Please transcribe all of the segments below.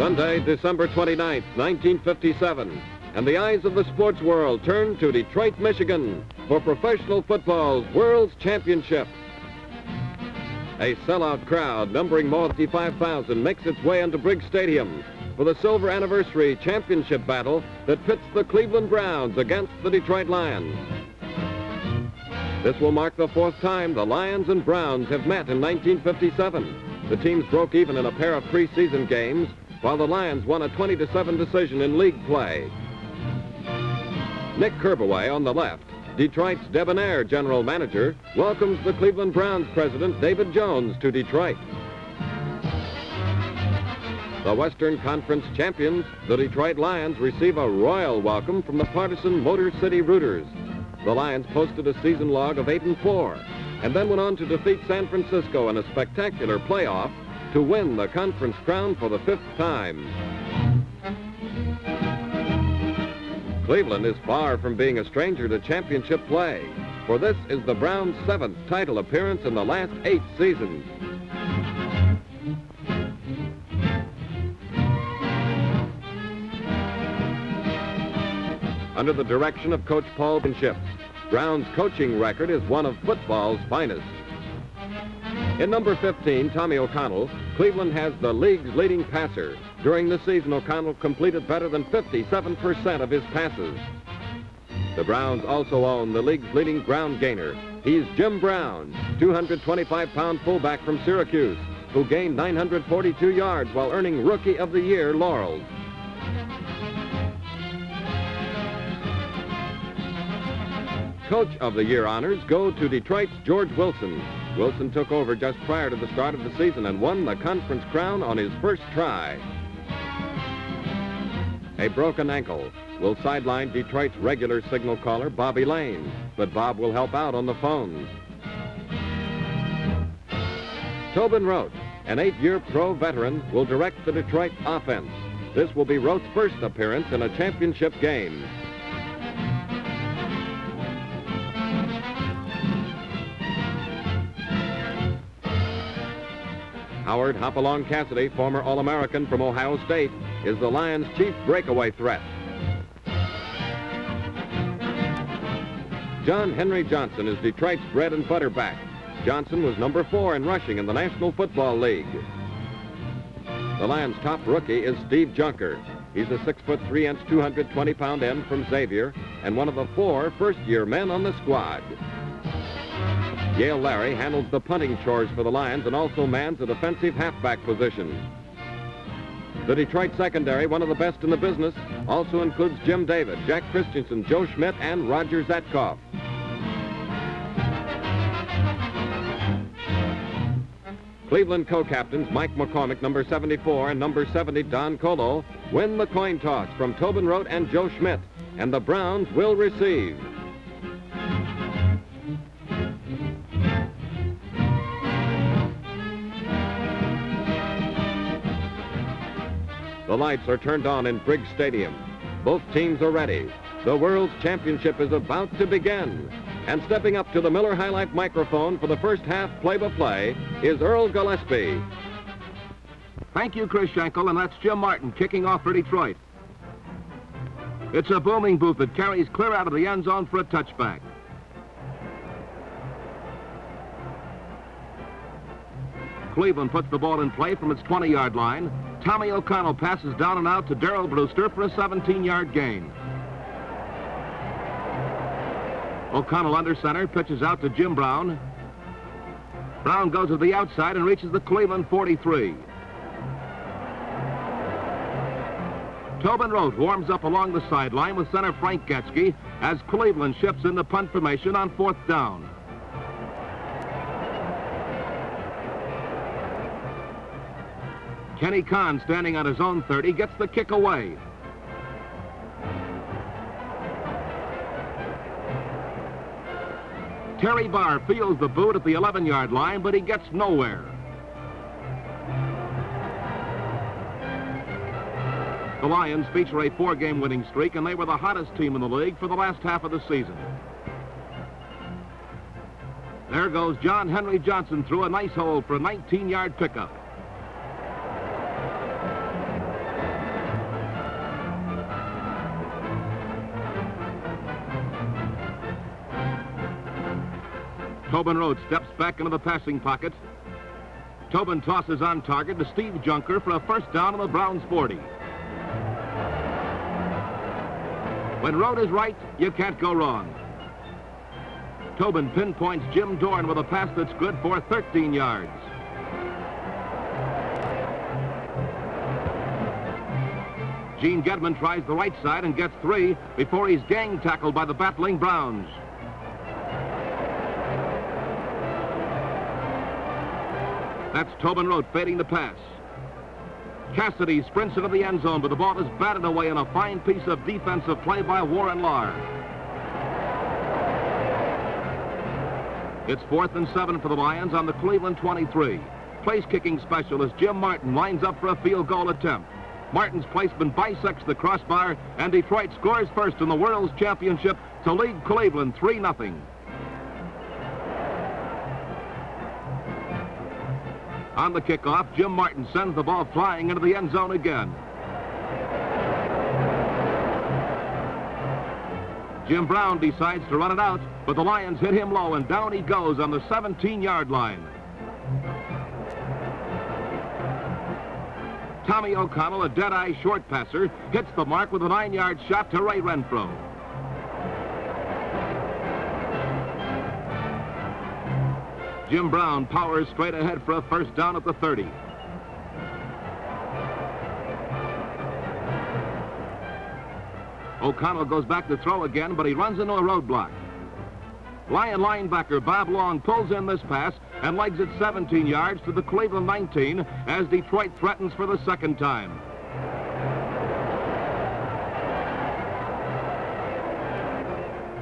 Sunday, December 29th, 1957, and the eyes of the sports world turn to Detroit, Michigan for professional football's World's Championship. A sellout crowd numbering more than 55,000 makes its way into Briggs Stadium for the silver anniversary championship battle that pits the Cleveland Browns against the Detroit Lions. This will mark the fourth time the Lions and Browns have met in 1957. The teams broke even in a pair of preseason games, while the Lions won a 20-7 decision in league play. Nick Kerbaway on the left, Detroit's debonair general manager, welcomes the Cleveland Browns president, David Jones, to Detroit. The Western Conference champions, the Detroit Lions, receive a royal welcome from the partisan Motor City Rooters. The Lions posted a season log of 8-4, and then went on to defeat San Francisco in a spectacular playoff to win the conference crown for the fifth time. Cleveland is far from being a stranger to championship play, for this is the Browns' seventh title appearance in the last 8 seasons. Under the direction of Coach Paul Blanchett, Brown's coaching record is one of football's finest. In number 15, Tommy O'Connell, Cleveland has the league's leading passer. During the season, O'Connell completed better than 57% of his passes. The Browns also own the league's leading ground gainer. He's Jim Brown, 225-pound fullback from Syracuse, who gained 942 yards while earning Rookie of the Year laurels. Coach of the Year honors go to Detroit's George Wilson. Wilson took over just prior to the start of the season and won the conference crown on his first try. A broken ankle will sideline Detroit's regular signal caller, Bobby Lane, but Bob will help out on the phones. Tobin Rote, an 8-year pro veteran, will direct the Detroit offense. This will be Rote's first appearance in a championship game. Howard Hopalong Cassidy, former All-American from Ohio State, is the Lions' chief breakaway threat. John Henry Johnson is Detroit's bread and butter back. Johnson was number 4 in rushing in the National Football League. The Lions' top rookie is Steve Junker. He's a 6'3", 220-pound end from Xavier and one of the 4 first-year men on the squad. Yale Larry handles the punting chores for the Lions and also mans the defensive halfback position. The Detroit secondary, one of the best in the business, also includes Jim David, Jack Christensen, Joe Schmidt, and Roger Zatkoff. Cleveland co-captains Mike McCormick, number 74, and number 70, Don Colo, win the coin toss from Tobin Rote and Joe Schmidt, and the Browns will receive. The lights are turned on in Briggs Stadium. Both teams are ready. The World's Championship is about to begin. And stepping up to the Miller High Life microphone for the first half play-by-play is Earl Gillespie. Thank you, Chris Schenkel, and that's Jim Martin kicking off for Detroit. It's a booming booth that carries clear out of the end zone for a touchback. Cleveland puts the ball in play from its 20-yard line. Tommy O'Connell passes down and out to Darrell Brewster for a 17-yard gain. O'Connell under center, pitches out to Jim Brown. Brown goes to the outside and reaches the Cleveland 43. Tobin Rote warms up along the sideline with center Frank Gatzke as Cleveland shifts into punt formation on 4th down. Kenny Kahn, standing on his own 30, gets the kick away. Terry Barr fields the boot at the 11-yard line, but he gets nowhere. The Lions feature a 4-game winning streak, and they were the hottest team in the league for the last half of the season. There goes John Henry Johnson through a nice hole for a 19-yard pickup. Tobin Road steps back into the passing pocket. Tobin tosses on target to Steve Junker for a first down on the Browns 40. When Road is right, you can't go wrong. Tobin pinpoints Jim Dorn with a pass that's good for 13 yards. Gene Gedman tries the right side and gets 3 before he's gang tackled by the battling Browns. That's Tobin Road fading the pass. Cassidy sprints into the end zone, but the ball is batted away in a fine piece of defensive play by Warren Lahr. It's 4th and 7 for the Lions on the Cleveland 23. Place-kicking specialist Jim Martin lines up for a field goal attempt. Martin's placement bisects the crossbar, and Detroit scores first in the World's Championship to lead Cleveland 3-0. On the kickoff, Jim Martin sends the ball flying into the end zone again. Jim Brown decides to run it out, but the Lions hit him low, and down he goes on the 17-yard line. Tommy O'Connell, a dead-eye short passer, hits the mark with a 9-yard shot to Ray Renfro. Jim Brown powers straight ahead for a first down at the 30. O'Connell goes back to throw again, but he runs into a roadblock. Lion linebacker Bob Long pulls in this pass and legs it 17 yards to the Cleveland 19 as Detroit threatens for the second time.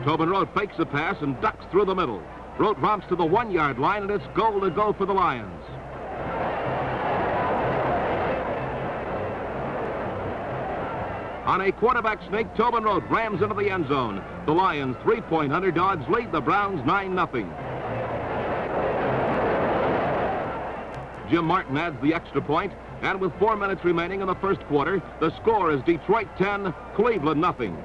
Tobin Road fakes a pass and ducks through the middle. Road romps to the 1-yard line, and it's goal to go for the Lions. On a quarterback sneak, Tobin Road rams into the end zone. The Lions, 3-point underdogs, lead the Browns 9-0. Jim Martin adds the extra point, and with 4 minutes remaining in the first quarter, the score is Detroit 10, Cleveland 0.